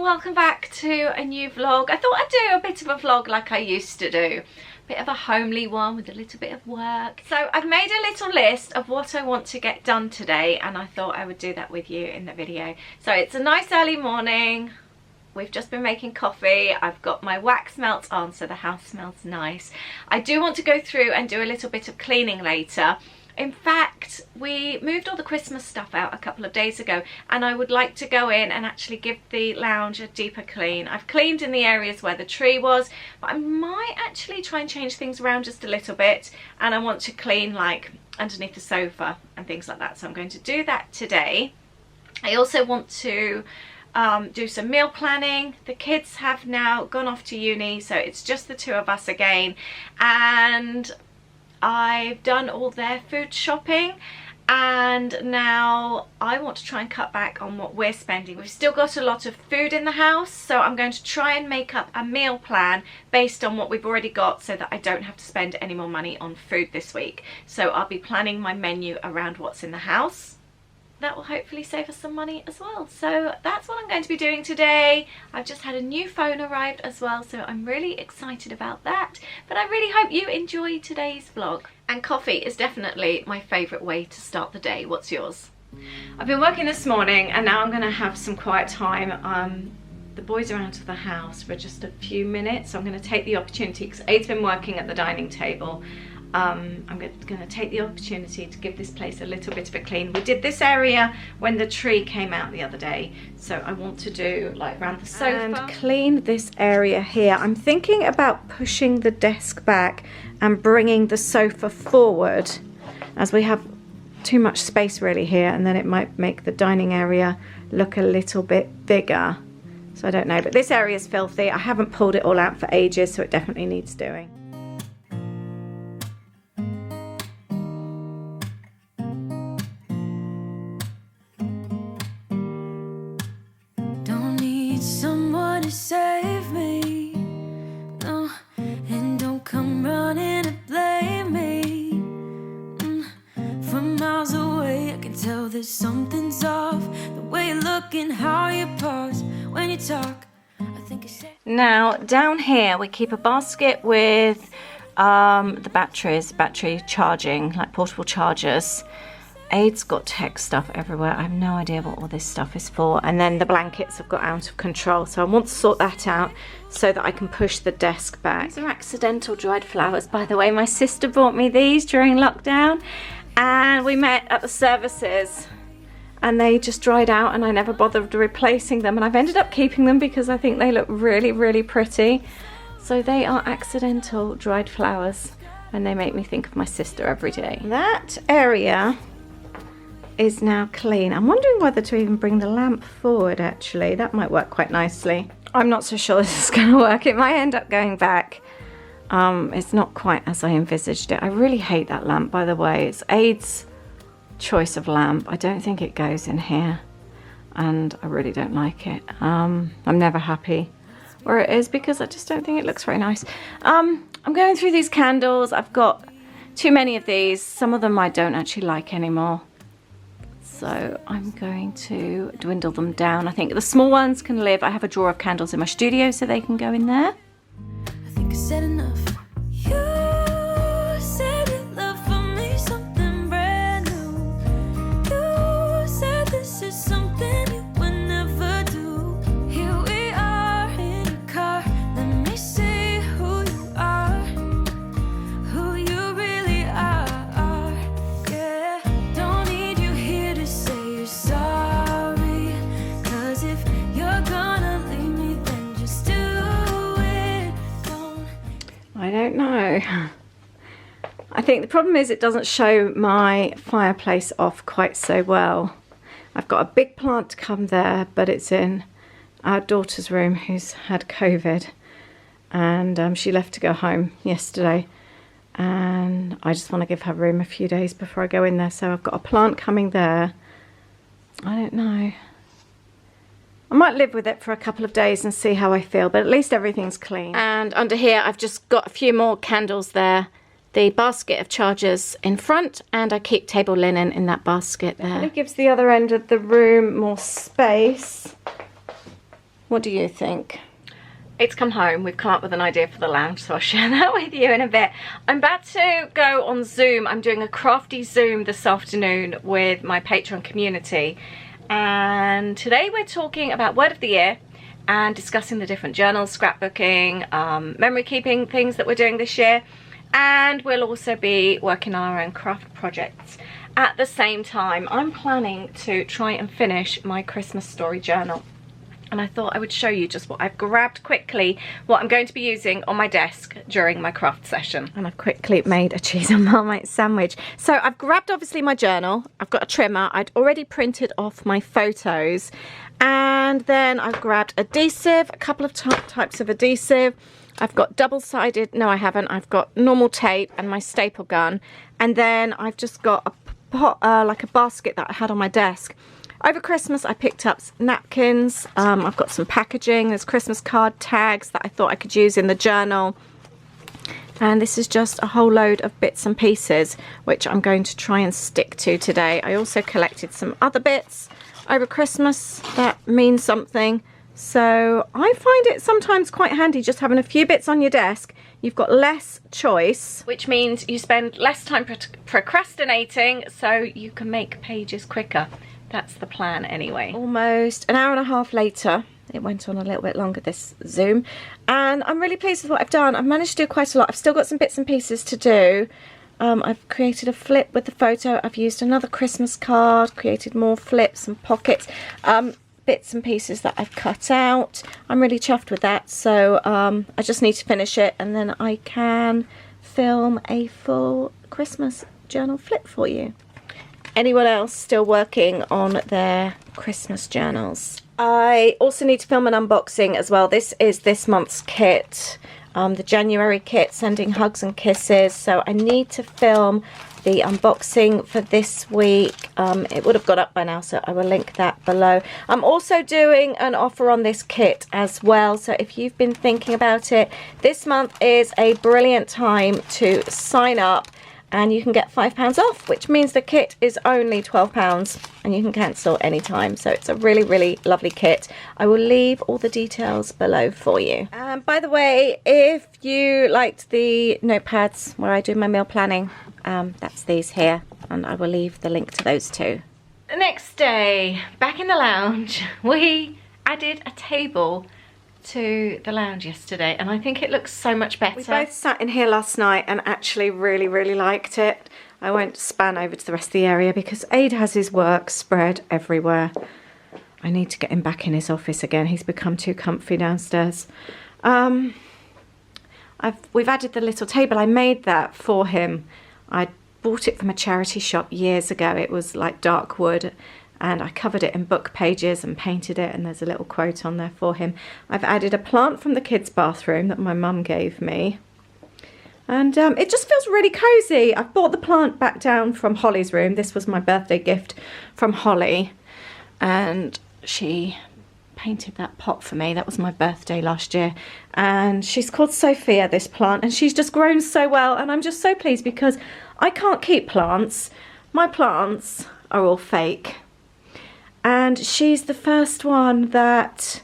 welcome back to a new vlog. I thought I'd do a bit of a vlog like I used to do. A bit of a homely one with a little bit of work. So I've made a little list of what I want to get done today, and I thought I would do that with you in the video. So it's a nice early morning. We've just been making coffee. I've got my wax melts on so the house smells nice. I do want to go through and do a little bit of cleaning later. In fact, we moved all the Christmas stuff out a couple of days ago, and I would like to go in and actually give the lounge a deeper clean. I've cleaned in the areas where the tree was, but I might actually try and change things around just a little bit, and I want to clean like underneath the sofa and things like that. So I'm going to do that today. I also want to do some meal planning. The kids have now gone off to uni, so it's just the two of us again, and I've done all their food shopping, and now I want to try and cut back on what we're spending. We've still got a lot of food in the house, so I'm going to try and make up a meal plan based on what we've already got so that I don't have to spend any more money on food this week. So I'll be planning my menu around what's in the house. That will hopefully save us some money as well. So that's what I'm going to be doing today. I've just had a new phone arrived as well, so I'm really excited about that. But I really hope you enjoy today's vlog. And coffee is definitely my favourite way to start the day. What's yours? I've been working this morning, and now I'm going to have some quiet time. The boys are out of the house for just a few minutes, so I'm going to take the opportunity, because Aid's been working at the dining table. I'm going to take the opportunity to give this place a little bit of a clean. We did this area when the tree came out the other day, so I want to do like around the sofa and clean this area here. I'm thinking about pushing the desk back and bringing the sofa forward, as we have too much space really here, and then it might make the dining area look a little bit bigger. So I don't know, but this area is filthy. I haven't pulled it all out for ages, so it definitely needs doing. Save me, no, and don't come running to blame me. From miles away I can tell that something's off. The way you look and how you pause when you talk, I think it's... Now down here we keep a basket with the battery charging, like portable chargers. Aid's got tech stuff everywhere. I have no idea what all this stuff is for. And then the blankets have got out of control, so I want to sort that out so that I can push the desk back. These are accidental dried flowers, by the way. My sister bought me these during lockdown, and we met at the services, and they just dried out, and I never bothered replacing them, and I've ended up keeping them because I think they look really, really pretty. So they are accidental dried flowers, and they make me think of my sister every day. That area is now clean. I'm wondering whether to even bring the lamp forward, actually. That might work quite nicely. I'm not so sure this is going to work. It might end up going back. It's not quite as I envisaged it. I really hate that lamp, by the way. It's Aid's choice of lamp. I don't think it goes in here, and I really don't like it. I'm never happy where it is because I just don't think it looks very nice. I'm going through these candles. I've got too many of these. Some of them I don't actually like anymore, so I'm going to dwindle them down. I think the small ones can live. I have a drawer of candles in my studio, so they can go in there. I think I said enough. You said you love for me something brand new. You said this is something you would never do. Here we are in your car. Let me see who you are, who you really are. Yeah, don't need you here to say you're sorry, 'cause if you're gonna leave me, then just do it. I don't know. I think the problem is it doesn't show my fireplace off quite so well. I've got a big plant to come there, but it's in our daughter's room, who's had COVID, and she left to go home yesterday, and I just want to give her room a few days before I go in there. So I've got a plant coming there. I don't know. I might live with it for a couple of days and see how I feel, but at least everything's clean. And under here I've just got a few more candles there, the basket of chargers in front, and I keep table linen in that basket there. It gives the other end of the room more space. What do you think? It's come home. We've come up with an idea for the lounge, so I'll share that with you in a bit. I'm about to go on Zoom. I'm doing a crafty Zoom this afternoon with my Patreon community. And today we're talking about word of the year and discussing the different journals, scrapbooking, memory keeping things that we're doing this year. And we'll also be working on our own craft projects at the same time. I'm planning to try and finish my Christmas story journal. And I thought I would show you just what I've grabbed quickly, what I'm going to be using on my desk during my craft session. And I've quickly made a cheese and Marmite sandwich. So I've grabbed obviously my journal. I've got a trimmer. I'd already printed off my photos. And then I've grabbed adhesive, a couple of types of adhesive. I've got double-sided, no I haven't. I've got normal tape and my staple gun. And then I've just got a pot, like a basket that I had on my desk. Over Christmas I picked up napkins, I've got some packaging, there's Christmas card tags that I thought I could use in the journal. And this is just a whole load of bits and pieces which I'm going to try and stick to today. I also collected some other bits over Christmas that mean something. So I find it sometimes quite handy just having a few bits on your desk. You've got less choice, which means you spend less time procrastinating so you can make pages quicker. That's the plan anyway. Almost an hour and a half later. It went on a little bit longer, this Zoom. And I'm really pleased with what I've done. I've managed to do quite a lot. I've still got some bits and pieces to do. I've created a flip with the photo. I've used another Christmas card, created more flips and pockets. Bits and pieces that I've cut out. I'm really chuffed with that. So I just need to finish it and then I can film a full Christmas journal flip for you. Anyone else still working on their Christmas journals? I also need to film an unboxing as well. This is this month's kit, the January kit, Sending Hugs and Kisses. So I need to film the unboxing for this week. It would have got up by now, so I will link that below. I'm also doing an offer on this kit as well. So if you've been thinking about it, this month is a brilliant time to sign up. And you can get £5 off, which means the kit is only £12 and you can cancel anytime. So it's a really, really lovely kit. I will leave all the details below for you. And by the way, if you liked the notepads where I do my meal planning, that's these here. And I will leave the link to those too. The next day, back in the lounge, we added a table to the lounge yesterday and I think it looks so much better. We both sat in here last night and actually really liked it. I won't span over to the rest of the area because Aid has his work spread everywhere. I need to get him back in his office again. He's become too comfy downstairs. We've added the little table. I made that for him. I bought it from a charity shop years ago. It was like dark wood. And I covered it in book pages and painted it, and there's a little quote on there for him. I've added a plant from the kids' bathroom that my mum gave me. And it just feels really cosy. I've brought the plant back down from Holly's room. This was my birthday gift from Holly. And she painted that pot for me. That was my birthday last year. And she's called Sophia, this plant. And she's just grown so well. And I'm just so pleased because I can't keep plants. My plants are all fake. And she's the first one that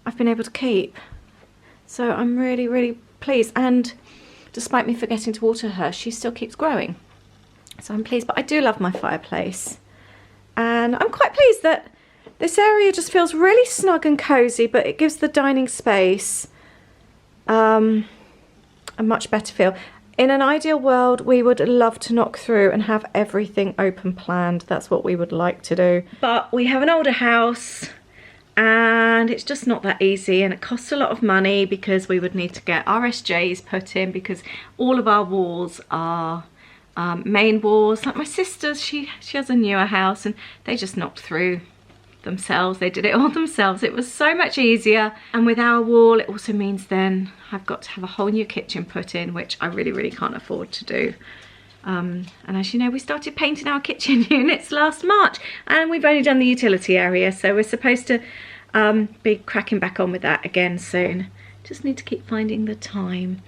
I've been able to keep. So I'm really pleased. And despite me forgetting to water her, she still keeps growing. So I'm pleased. But I do love my fireplace. And I'm quite pleased that this area just feels really snug and cozy, but it gives the dining space a much better feel. In an ideal world, we would love to knock through and have everything open planned. That's what we would like to do. But we have an older house and it's just not that easy, and it costs a lot of money because we would need to get RSJs put in because all of our walls are main walls. Like my sister's, she has a newer house and they just knocked through themselves. They did it all themselves. It was so much easier. And with our wall, it also means then I've got to have a whole new kitchen put in, which I really can't afford to do. And as you know, we started painting our kitchen units last March and we've only done the utility area, so we're supposed to be cracking back on with that again soon. Just need to keep finding the time.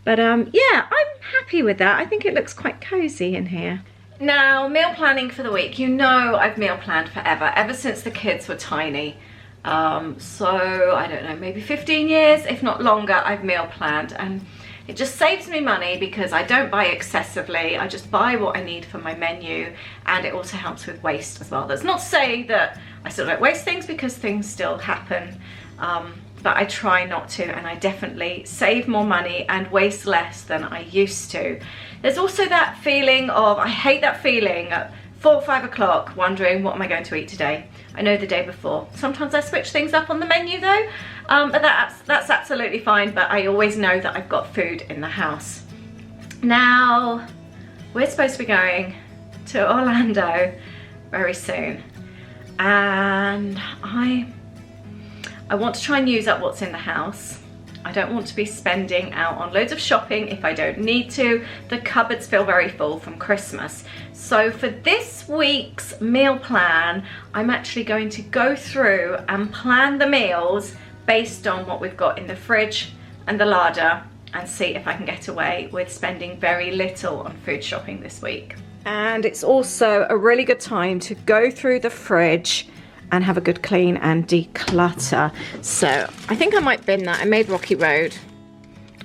But yeah, I'm happy with that. I think it looks quite cozy in here. Now, meal planning for the week. You know I've meal planned forever, ever since the kids were tiny. So I don't know, maybe 15 years, if not longer, I've meal planned, and it just saves me money because I don't buy excessively. I just buy what I need for my menu, and it also helps with waste as well. That's not to say that I still don't waste things, because things still happen, but I try not to, and I definitely save more money and waste less than I used to. There's also that feeling of, I hate that feeling at 4 or 5 o'clock wondering what am I going to eat today. I know the day before. Sometimes I switch things up on the menu though, but that's absolutely fine, but I always know that I've got food in the house. Now, we're supposed to be going to Orlando very soon, and I want to try and use up what's in the house. I don't want to be spending out on loads of shopping if I don't need to. The cupboards feel very full from Christmas. So for this week's meal plan, I'm actually going to go through and plan the meals based on what we've got in the fridge and the larder, and see if I can get away with spending very little on food shopping this week. And it's also a really good time to go through the fridge and have a good clean and declutter. So I think I might bin that. I made Rocky Road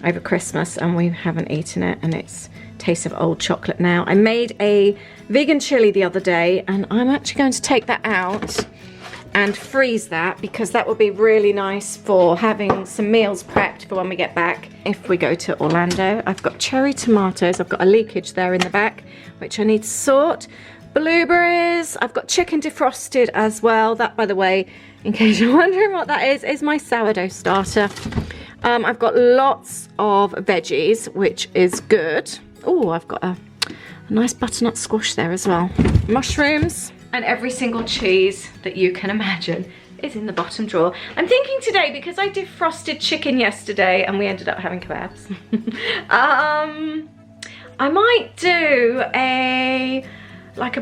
over Christmas and we haven't eaten it, and it's taste of old chocolate now. I made a vegan chili the other day, and I'm actually going to take that out and freeze that, because that would be really nice for having some meals prepped for when we get back if we go to Orlando. I've got cherry tomatoes. I've got a leakage there in the back which I need to sort. Blueberries. I've got chicken defrosted as well. That, by the way, in case you're wondering what that is my sourdough starter. I've got lots of veggies, which is good. Oh, I've got a nice butternut squash there as well. Mushrooms, and every single cheese that you can imagine is in the bottom drawer. I'm thinking today, because I defrosted chicken yesterday and we ended up having kebabs. I might do a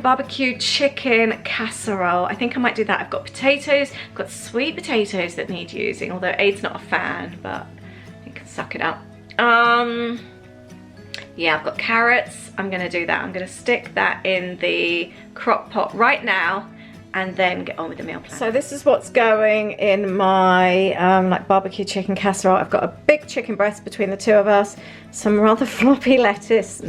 barbecue chicken casserole. I think I might do that. I've got potatoes, I've got sweet potatoes that need using, although Aid's not a fan, but he can suck it up. Yeah, I've got carrots. I'm gonna do that. I'm gonna stick that in the crock pot right now and then get on with the meal plan. So this is what's going in my barbecue chicken casserole. I've got a big chicken breast between the two of us, some rather floppy lettuce,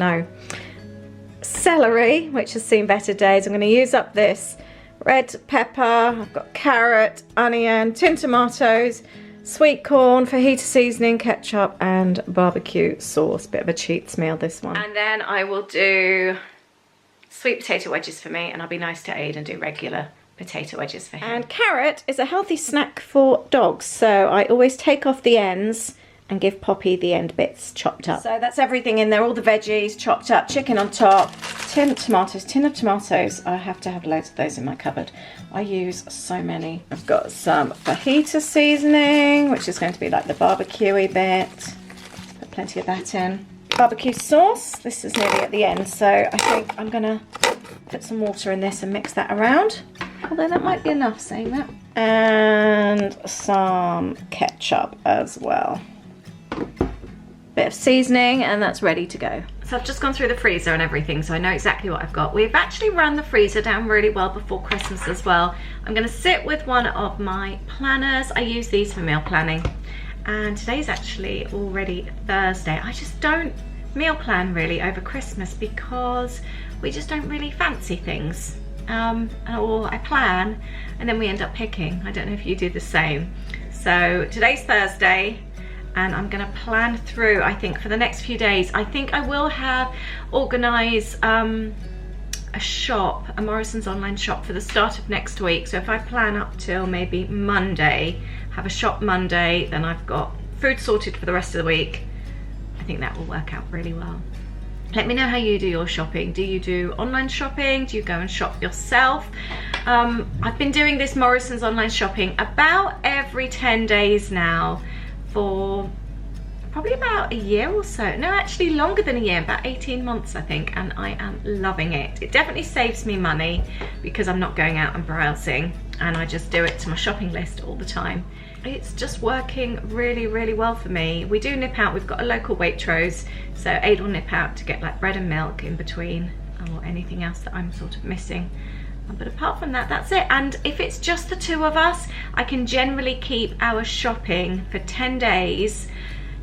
celery, which has seen better days. I'm going to use up this red pepper. I've got carrot, onion, tin tomatoes, sweet corn, fajita seasoning, ketchup, and barbecue sauce. Bit of a cheats meal, this one. And then I will do sweet potato wedges for me, and I'll be nice to Aid and do regular potato wedges for him. And carrot is a healthy snack for dogs, so I always take off the ends and give Poppy the end bits chopped up. So that's everything in there, all the veggies chopped up, chicken on top, tin of tomatoes. I have to have loads of those in my cupboard. I use so many. I've got some fajita seasoning, which is going to be like the barbecue-y bit. Put plenty of that in. Barbecue sauce, this is nearly at the end, so I think I'm gonna put some water in this and mix that around. Although that might be enough, saying that. And some ketchup as well. Bit of seasoning, and that's ready to go. So I've just gone through the freezer and everything, so I know exactly what I've got. We've actually run the freezer down really well before Christmas as well. I'm going to sit with one of my planners. I use these for meal planning, and today's actually already Thursday. I just don't meal plan really over Christmas because we just don't really fancy things, or I plan and then we end up picking. I don't know if you do the same. So today's Thursday, and I'm gonna plan through, I think, for the next few days. I think I will organise a shop, a Morrison's online shop, for the start of next week. So if I plan up till maybe Monday, have a shop Monday, then I've got food sorted for the rest of the week. I think that will work out really well. Let me know how you do your shopping. Do you do online shopping? Do you go and shop yourself? I've been doing this Morrison's online shopping about every 10 days now, for probably about a year or so. No, actually longer than a year, about 18 months I think, and I am loving it. It definitely saves me money because I'm not going out and browsing, and I just do it to my shopping list all the time. It's just working really, really well for me. We do nip out. We've got a local Waitrose, so Aid will nip out to get like bread and milk in between, or anything else that I'm sort of missing. But apart from that, that's it. And if it's just the two of us, I can generally keep our shopping for 10 days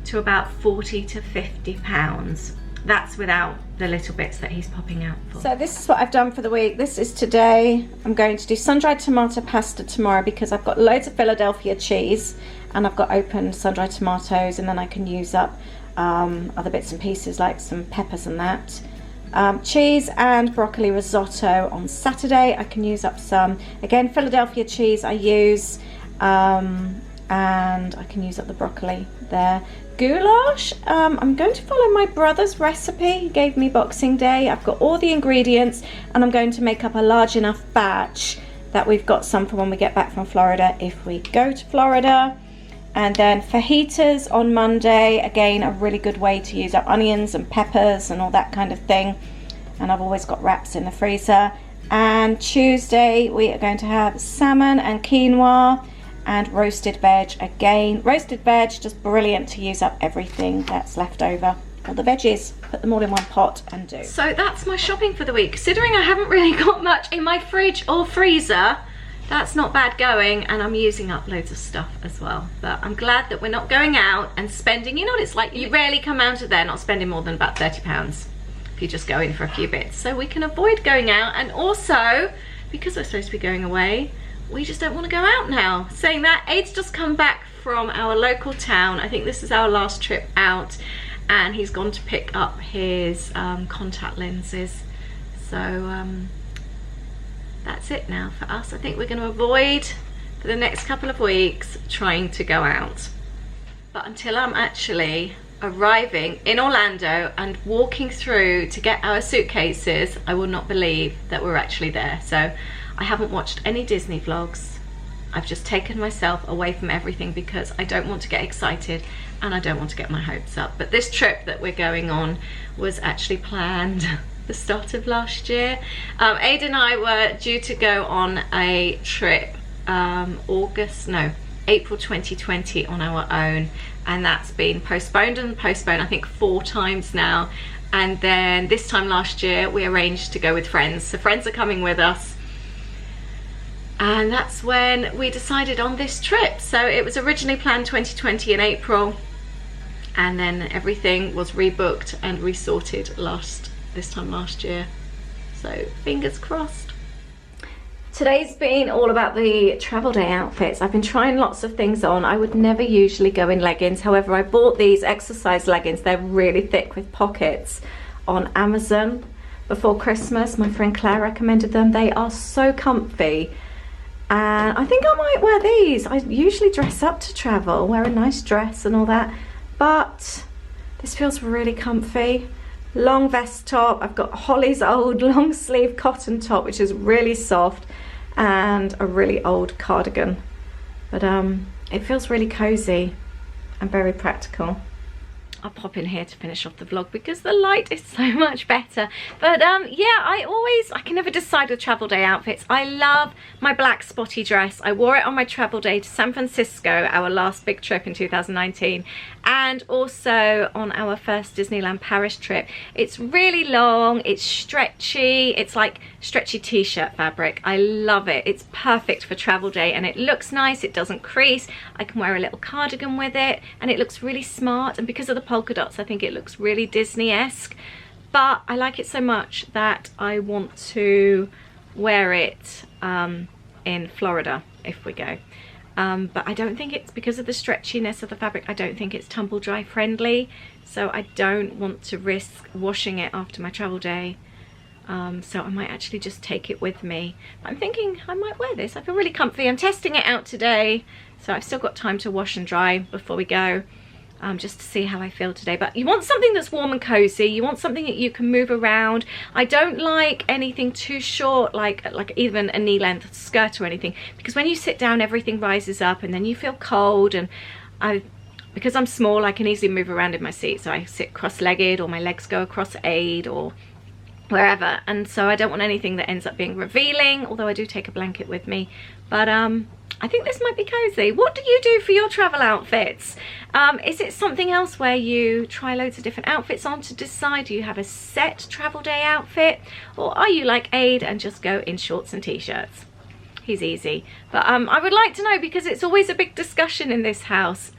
to about 40 to 50 pounds. That's without the little bits that he's popping out for. So this is what I've done for the week. This is today. I'm going to do sun-dried tomato pasta tomorrow because I've got loads of Philadelphia cheese and I've got open sun-dried tomatoes, and then I can use up other bits and pieces like some peppers and that. Cheese and broccoli risotto on Saturday. I can use up some, again, Philadelphia cheese I use, and I can use up the broccoli there. Goulash, I'm going to follow my brother's recipe. He gave me Boxing Day. I've got all the ingredients and I'm going to make up a large enough batch that we've got some for when we get back from Florida if we go to Florida. And then fajitas on Monday, again a really good way to use up onions and peppers and all that kind of thing. And I've always got wraps in the freezer. And Tuesday we are going to have salmon and quinoa and roasted veg again. Roasted veg, just brilliant to use up everything that's left over. All the veggies, put them all in one pot and do. So that's my shopping for the week. Considering I haven't really got much in my fridge or freezer, that's not bad going, and I'm using up loads of stuff as well. But I'm glad that we're not going out and spending, you know what it's like, you rarely come out of there not spending more than about £30 if you just go in for a few bits. So we can avoid going out, and also, because we're supposed to be going away, we just don't want to go out now. Saying that, Aid's just come back from our local town. I think this is our last trip out, and he's gone to pick up his contact lenses. So that's it now for us. I think we're going to avoid for the next couple of weeks trying to go out. But until I'm actually arriving in Orlando and walking through to get our suitcases, I will not believe that we're actually there. So I haven't watched any Disney vlogs. I've just taken myself away from everything because I don't want to get excited and I don't want to get my hopes up. But this trip that we're going on was actually planned the start of last year. Aid and I were due to go on a trip April 2020 on our own, and that's been postponed and postponed I think 4 times now. And then this time last year we arranged to go with friends. So friends are coming with us, and that's when we decided on this trip. So it was originally planned 2020 in April, and then everything was rebooked and resorted this time last year. So fingers crossed. Today's been all about the travel day outfits. I've been trying lots of things on. I would never usually go in leggings. However, I bought these exercise leggings. They're really thick with pockets on Amazon before Christmas. My friend Claire recommended them. They are so comfy. And I think I might wear these. I usually dress up to travel, wear a nice dress and all that. But this feels really comfy. Long vest top. I've got Holly's old long sleeve cotton top, which is really soft, and a really old cardigan. But it feels really cozy and very practical. I'll pop in here to finish off the vlog because the light is so much better. But yeah, I can never decide with travel day outfits. I love my black spotty dress. I wore it on my travel day to San Francisco, our last big trip in 2019, and also on our first Disneyland Paris trip. It's really long, it's stretchy, it's like stretchy t-shirt fabric. I love it. It's perfect for travel day, and it looks nice, it doesn't crease. I can wear a little cardigan with it, and it looks really smart, and because of the polka dots I think it looks really Disney-esque. But I like it so much that I want to wear it in Florida if we go. But I don't think it's, because of the stretchiness of the fabric, I don't think it's tumble dry friendly, so I don't want to risk washing it after my travel day. So I might actually just take it with me. But I'm thinking I might wear this. I feel really comfy. I'm testing it out today, so I've still got time to wash and dry before we go, just to see how I feel today. But you want something that's warm and cozy. You want something that you can move around. I don't like anything too short, like even a knee-length skirt or anything, because when you sit down everything rises up and then you feel cold. And because I'm small, I can easily move around in my seat, so I sit cross-legged or my legs go across Aid or wherever, and so I don't want anything that ends up being revealing, although I do take a blanket with me. But I think this might be cozy. What do you do for your travel outfits? Is it something else where you try loads of different outfits on to decide? Do you have a set travel day outfit? Or are you like Aid and just go in shorts and t-shirts? He's easy. But I would like to know, because it's always a big discussion in this house.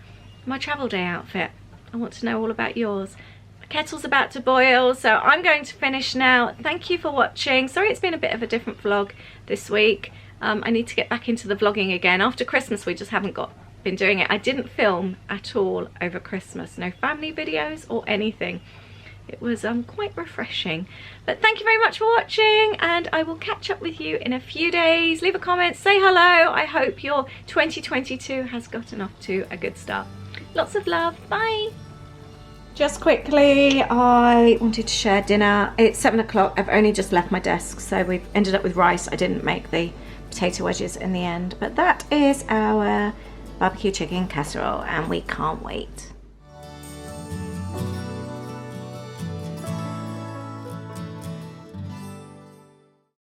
My travel day outfit. I want to know all about yours. The kettle's about to boil, so I'm going to finish now. Thank you for watching. Sorry it's been a bit of a different vlog this week. I need to get back into the vlogging again. After Christmas we just haven't been doing it. I didn't film at all over Christmas. No family videos or anything. It was quite refreshing. But thank you very much for watching, and I will catch up with you in a few days. Leave a comment, say hello. I hope your 2022 has gotten off to a good start. Lots of love. Bye. Just quickly, I wanted to share dinner. It's 7 o'clock. I've only just left my desk, so we've ended up with rice. I didn't make the potato wedges in the end, but that is our barbecue chicken casserole, and we can't wait.